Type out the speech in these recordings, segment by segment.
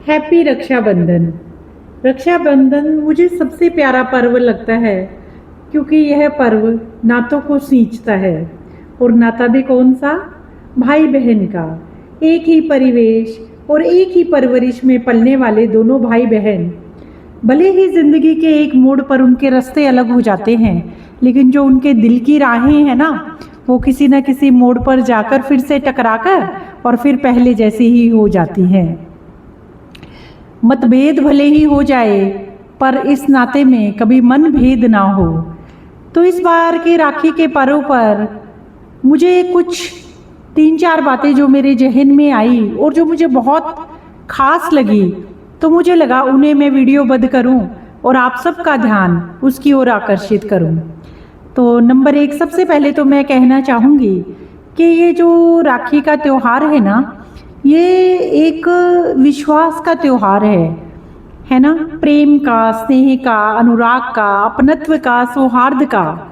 Happy Rakshabandhan. Rakshabandhan मुझे सबसे प्यारा पर्व लगता है क्योंकि यह पर्व नातों को सींचता है। और नाता भी कौन सा? भाई बहन का। एक ही परिवेश और एक ही परवरिश में पलने वाले दोनों भाई बहन, भले ही जिंदगी के एक मोड़ पर उनके रास्ते अलग हो जाते हैं, लेकिन जो उनके दिल की राहें हैं ना, वो किसी न किसी मोड़ पर जाकर फिर से टकराकर और फिर पहले जैसी ही हो जाती हैं। मतभेद भले ही हो जाए, पर इस नाते में कभी मन भेद ना हो। तो इस बार के राखी के पर्व पर मुझे कुछ 3-4 बातें जो मेरे जहन में आई और जो मुझे बहुत खास लगी, तो मुझे लगा उन्हें मैं वीडियोबद्ध करूं और आप सबका ध्यान उसकी ओर आकर्षित करूं। तो नंबर 1, सबसे पहले तो मैं कहना चाहूँगी कि ये जो राखी का त्यौहार है ना, ये एक विश्वास का त्यौहार है ना। प्रेम का, स्नेह का, अनुराग का, अपनत्व का, सौहार्द का।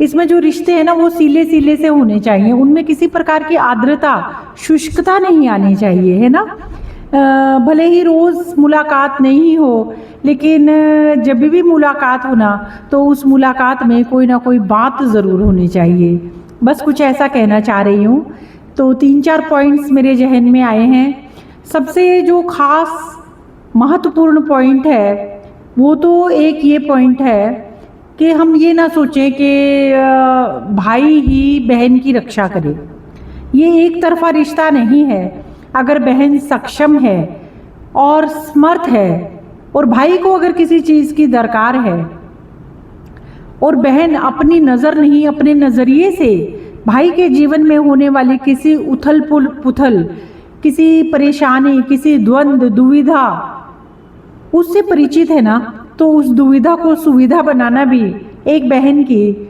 इसमें जो रिश्ते हैं ना, वो सीले सीले से होने चाहिए। उनमें किसी प्रकार की आर्द्रता, शुष्कता नहीं आनी चाहिए, है ना। भले ही रोज़ मुलाकात नहीं हो, लेकिन जब भी मुलाकात हो ना, तो उस मुलाकात में कोई ना कोई बात ज़रूर होनी चाहिए। बस कुछ ऐसा कहना चाह रही हूँ। तो 3-4 पॉइंट्स मेरे जहन में आए हैं। सबसे जो खास महत्वपूर्ण पॉइंट है, वो तो एक ये पॉइंट है कि हम ये ना सोचें कि भाई ही बहन की रक्षा करे। ये एक तरफा रिश्ता नहीं है। अगर बहन सक्षम है और समर्थ है और भाई को अगर किसी चीज़ की दरकार है और बहन अपनी नज़र नहीं, अपने नज़रिए से भाई के जीवन में होने वाली किसी उथल पुथल, किसी परेशानी, किसी द्वंद्व, दुविधा उससे परिचित है ना, तो उस दुविधा को सुविधा बनाना भी एक बहन की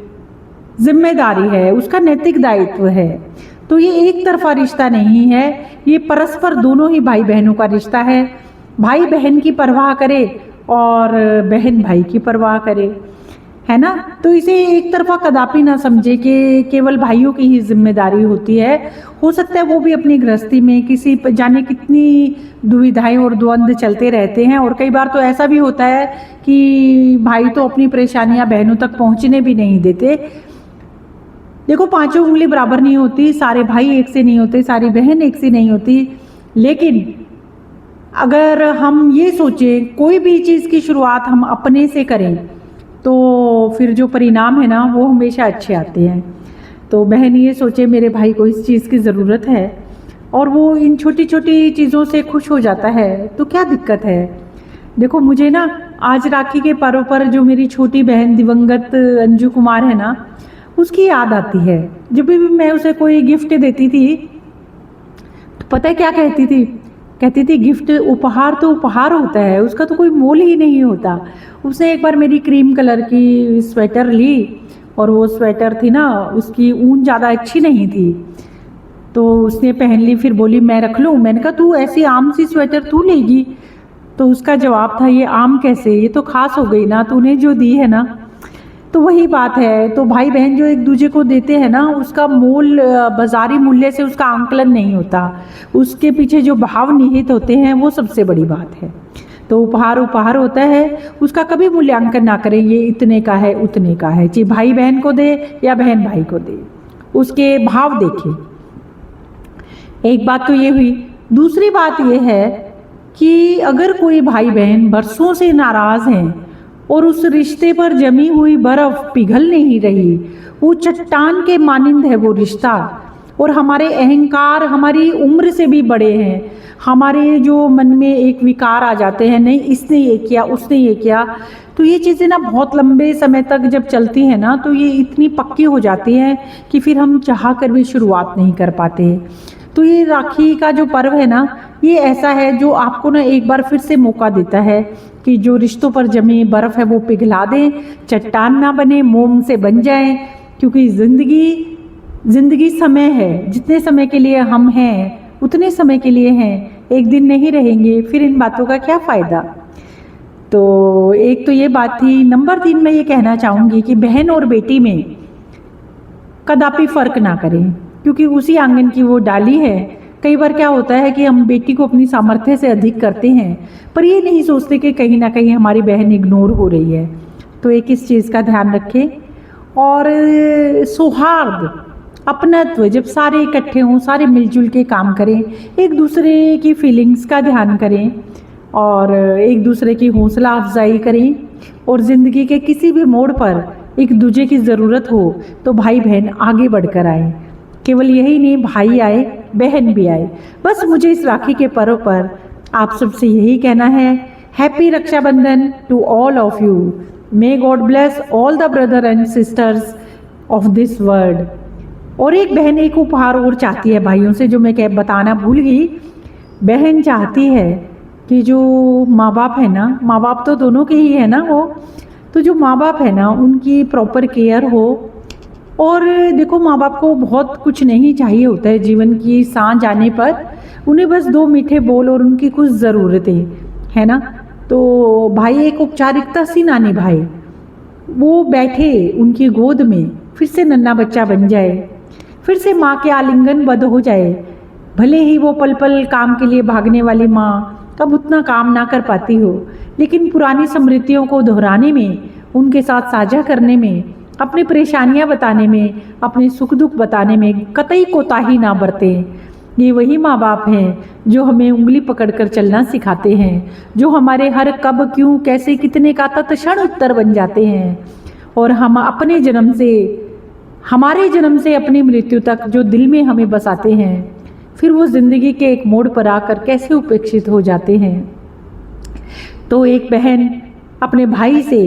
जिम्मेदारी है, उसका नैतिक दायित्व है। तो ये एक तरफा रिश्ता नहीं है, ये परस्पर दोनों ही भाई बहनों का रिश्ता है। भाई बहन की परवाह करे और बहन भाई की परवाह करे, है ना। तो इसे एक तरफा कदापि ना समझे कि केवल भाइयों की ही जिम्मेदारी होती है। हो सकता है वो भी अपनी गृहस्थी में किसी जाने कितनी दुविधाएं और द्वंद्व चलते रहते हैं, और कई बार तो ऐसा भी होता है कि भाई तो अपनी परेशानियां बहनों तक पहुंचने भी नहीं देते। देखो, 5 उंगली बराबर नहीं होती, सारे भाई एक से नहीं होते, सारी बहन एक से नहीं होती। लेकिन अगर हम ये सोचें कोई भी चीज़ की शुरुआत हम अपने से करें, तो फिर जो परिणाम है ना, वो हमेशा अच्छे आते हैं। तो बहन ये सोचे मेरे भाई को इस चीज़ की ज़रूरत है और वो इन छोटी छोटी चीज़ों से खुश हो जाता है, तो क्या दिक्कत है। देखो, मुझे ना आज राखी के पर्व पर जो मेरी छोटी बहन दिवंगत अंजू कुमार है ना, उसकी याद आती है। जब भी मैं उसे कोई गिफ्ट देती थी, तो पता है क्या कहती थी? कहती थी गिफ्ट, उपहार तो उपहार होता है, उसका तो कोई मोल ही नहीं होता। उसने एक बार मेरी क्रीम कलर की स्वेटर ली और वो स्वेटर थी ना, उसकी ऊन ज़्यादा अच्छी नहीं थी, तो उसने पहन ली। फिर बोली मैं रख लूँ। मैंने कहा तू ऐसी आम सी स्वेटर तू लेगी? तो उसका जवाब था ये आम कैसे, ये तो खास हो गई ना, तूने जो दी है ना। तो वही बात है। तो भाई बहन जो एक दूसरे को देते हैं ना, उसका मोल बाजारी मूल्य से उसका आंकलन नहीं होता, उसके पीछे जो भाव निहित होते हैं वो सबसे बड़ी बात है। तो उपहार उपहार होता है, उसका कभी मूल्यांकन ना करें ये इतने का है उतने का है, चाहे भाई बहन को दे या बहन भाई को दे, उसके भाव देखें। एक बात तो ये हुई। दूसरी बात ये है कि अगर कोई भाई बहन बरसों से नाराज हैं और उस रिश्ते पर जमी हुई बर्फ पिघल नहीं रही, वो चट्टान के मानिंद है वो रिश्ता, और हमारे अहंकार हमारी उम्र से भी बड़े हैं, हमारे जो मन में एक विकार आ जाते हैं, नहीं इसने ये किया उसने ये किया, तो ये चीज़ें ना बहुत लंबे समय तक जब चलती हैं ना, तो ये इतनी पक्की हो जाती हैं कि फिर हम चाह कर भी शुरुआत नहीं कर पाते। तो ये राखी का जो पर्व है ना, ये ऐसा है जो आपको ना एक बार फिर से मौका देता है कि जो रिश्तों पर जमी बर्फ़ है वो पिघला दें, चट्टान ना बने, मोम से बन जाएं। क्योंकि ज़िंदगी समय है, जितने समय के लिए हम हैं उतने समय के लिए हैं, एक दिन नहीं रहेंगे, फिर इन बातों का क्या फ़ायदा। तो एक तो ये बात थी। नंबर 3, मैं ये कहना चाहूँगी कि बहन और बेटी में कदापि फ़र्क ना करें, क्योंकि उसी आंगन की वो डाली है, कई बार क्या होता है कि हम बेटी को अपनी सामर्थ्य से अधिक करते हैं, पर ये नहीं सोचते कि कहीं ना कहीं हमारी बहन इग्नोर हो रही है। तो एक इस चीज़ का ध्यान रखें। और सौहार्द, अपनत्व, जब सारे इकट्ठे हों, सारे मिलजुल के काम करें, एक दूसरे की फीलिंग्स का ध्यान करें और एक दूसरे की हौसला अफजाई करें। और ज़िंदगी के किसी भी मोड़ पर एक दूसरे की ज़रूरत हो तो भाई बहन आगे बढ़कर आए। केवल यही नहीं, भाई आए बहन भी आए। बस मुझे इस राखी के पर्व पर आप सबसे यही कहना है, happy Rakshabandhan to all of you. May God bless all the brother and sisters of this world. और एक बहन एक उपहार और चाहती है भाइयों से, जो मैं बताना भूल गई। बहन चाहती है कि जो माँ बाप है ना, माँ बाप तो दोनों के ही है ना वो, तो जो माँ बाप है ना उनकी प्रॉपर केयर हो। और देखो, माँ बाप को बहुत कुछ नहीं चाहिए होता है जीवन की सांस जाने पर, उन्हें बस 2 मीठे बोल और उनकी कुछ ज़रूरतें, है ना। तो भाई एक औपचारिकता सी ना निभाए, वो बैठे उनकी गोद में, फिर से नन्हा बच्चा बन जाए, फिर से माँ के आलिंगनबद्ध हो जाए। भले ही वो पल पल काम के लिए भागने वाली माँ कब उतना काम ना कर पाती हो, लेकिन पुरानी स्मृतियों को दोहराने में, उनके साथ साझा करने में, अपनी परेशानियां बताने में, अपने सुख दुख बताने में कतई कोताही ना बरतें। ये वही माँ बाप हैं जो हमें उंगली पकड़कर चलना सिखाते हैं, जो हमारे हर कब, क्यों, कैसे, कितने का तत्क्षण उत्तर बन जाते हैं। और हम अपने जन्म से, हमारे जन्म से अपनी मृत्यु तक जो दिल में हमें बसाते हैं, फिर वो जिंदगी के एक मोड़ पर आकर कैसे उपेक्षित हो जाते हैं। तो एक बहन अपने भाई से